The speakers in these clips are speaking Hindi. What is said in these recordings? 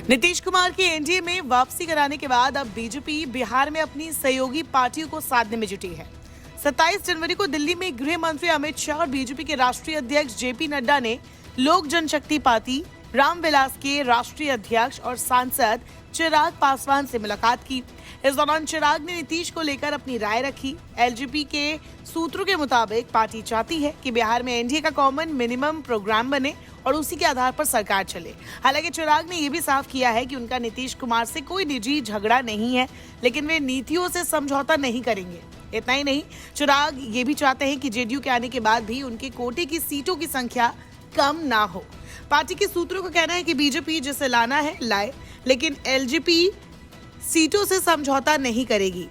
नीतीश कुमार की एनडीए में वापसी कराने के बाद अब बीजेपी बिहार में अपनी सहयोगी पार्टियों को साधने में जुटी है। 27 जनवरी को दिल्ली में गृह मंत्री अमित शाह और बीजेपी के राष्ट्रीय अध्यक्ष जेपी नड्डा ने लोक जनशक्ति पार्टी, रामविलास के राष्ट्रीय अध्यक्ष और सांसद चिराग पासवान से मुलाकात की। इस दौरान चिराग ने नीतीश को लेकर अपनी राय रखी। एलजेपी के सूत्रों के मुताबिक पार्टी चाहती है कि बिहार में एनडीए का कॉमन मिनिमम प्रोग्राम बने और उसी के आधार पर सरकार चले। हालांकि चिराग ने यह भी साफ किया है कि उनका नीतीश कुमार से कोई निजी झगड़ा नहीं है, लेकिन वे नीतियों से समझौता नहीं करेंगे। इतना ही नहीं, चिराग ये भी चाहते हैं कि जेडीयू के आने के बाद भी उनके कोटे की सीटों की संख्या कम ना हो। पार्टी के सूत्रों का कहना है कि बीजेपी जिसे लाना है लाए, लेकिन एलजेपी सीटों से समझौता नहीं करेगी।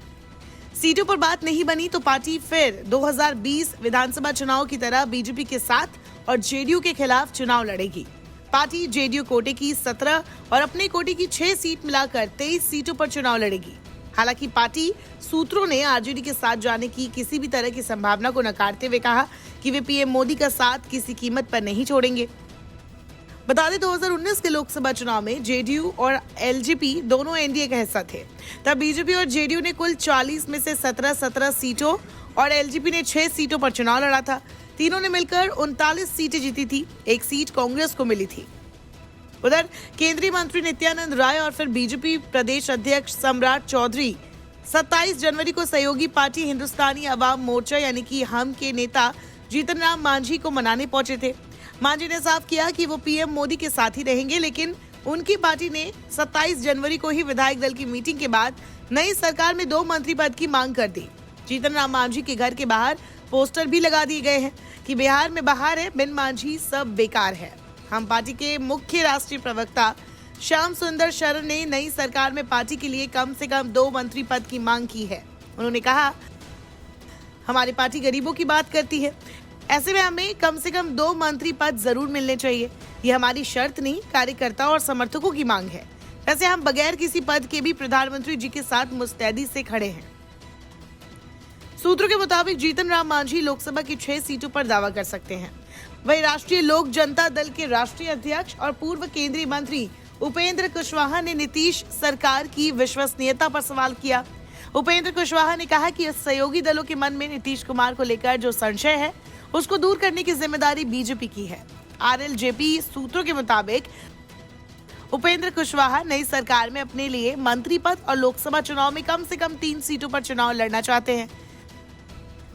सीटों पर बात नहीं बनी तो पार्टी फिर 2020 विधानसभा चुनाव की तरह बीजेपी के साथ और जेडीयू के खिलाफ चुनाव लड़ेगी। पार्टी जेडीयू कोटे की 17 और अपने कोटे की 6 सीट मिलाकर 23 सीटों पर चुनाव लड़ेगी। हालांकि पार्टी सूत्रों ने आरजेडी के साथ जाने की किसी भी तरह की संभावना को नकारते हुए कहा कि वे पीएम मोदी का साथ किसी कीमत पर नहीं छोड़ेंगे। बता दें 2019 के लोकसभा चुनाव में जेडीयू और एलजेपी दोनों एनडीए का हिस्सा थे। तब बीजेपी और जेडीयू ने कुल 40 में से 17 सीटों और एलजेपी ने 6 सीटों पर चुनाव लड़ा था। तीनों ने मिलकर 39 सीटें जीती थी। 1 सीट कांग्रेस को मिली थी। उधर केंद्रीय मंत्री नित्यानंद राय और फिर बीजेपी प्रदेश अध्यक्ष सम्राट चौधरी 27 जनवरी को सहयोगी पार्टी हिंदुस्तानी अवाम मोर्चा यानी कि हम के नेता जीतन राम मांझी को मनाने पहुंचे थे। मांझी ने साफ किया कि वो पीएम मोदी के साथ ही रहेंगे, लेकिन उनकी पार्टी ने 27 जनवरी को ही विधायक दल की मीटिंग के बाद नई सरकार में 2 मंत्री पद की मांग कर दी। जीतन राम मांझी के घर के बाहर पोस्टर भी लगा दिए गए हैं कि बिहार में बहार है, बिन मांझी सब बेकार है। हम पार्टी के मुख्य राष्ट्रीय प्रवक्ता श्याम सुंदर शरण ने नई सरकार में पार्टी के लिए कम से कम 2 मंत्री पद की मांग की है। उन्होंने कहा, हमारी पार्टी गरीबों की बात करती है, ऐसे में हमें कम से कम 2 मंत्री पद जरूर मिलने चाहिए। ये हमारी शर्त नहीं, कार्यकर्ता और समर्थकों की मांग है। वैसे हम बगैर किसी पद के भी प्रधानमंत्री जी के साथ मुस्तैदी से खड़े हैं। सूत्रों के मुताबिक जीतन राम मांझी लोकसभा की 6 सीटों पर दावा कर सकते हैं। वहीं राष्ट्रीय लोक जनता दल के राष्ट्रीय अध्यक्ष और पूर्व केंद्रीय मंत्री उपेंद्र कुशवाहा ने नीतीश सरकार की विश्वसनीयता पर सवाल किया। उपेंद्र कुशवाहा ने कहा कि सहयोगी दलों के मन में नीतीश कुमार को लेकर जो संशय है, उसको दूर करने की जिम्मेदारी बीजेपी की है। आरएलजेपी सूत्रों के मुताबिक उपेंद्र कुशवाहा नई सरकार में अपने लिए मंत्री पद और लोकसभा चुनाव में कम से कम 3 सीटों पर चुनाव लड़ना चाहते हैं।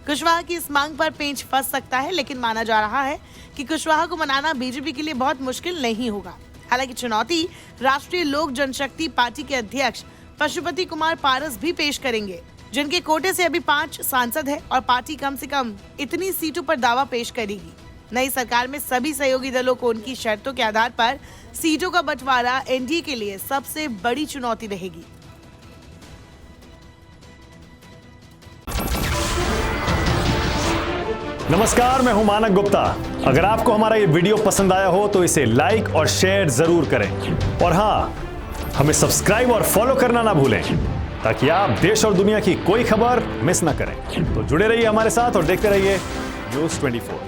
कुशवाहा की इस मांग पर पेंच फंस सकता है, लेकिन माना जा रहा है कि कुशवाहा को मनाना बीजेपी के लिए बहुत मुश्किल नहीं होगा। हालांकि चुनौती राष्ट्रीय लोक जनशक्ति पार्टी के अध्यक्ष पशुपति कुमार पारस भी पेश करेंगे, जिनके कोटे से अभी 5 सांसद है और पार्टी कम से कम इतनी सीटों पर दावा पेश करेगी। नई सरकार में सभी सहयोगी दलों को उनकी शर्तों के आधार पर सीटों का बंटवारा एनडीए के लिए सबसे बड़ी चुनौती रहेगी। नमस्कार, मैं हूं मानक गुप्ता। अगर आपको हमारा ये वीडियो पसंद आया हो तो इसे लाइक और शेयर जरूर करें और हाँ, हमें सब्सक्राइब और फॉलो करना ना भूलें ताकि आप देश और दुनिया की कोई खबर मिस ना करें। तो जुड़े रहिए हमारे साथ और देखते रहिए न्यूज़ 24।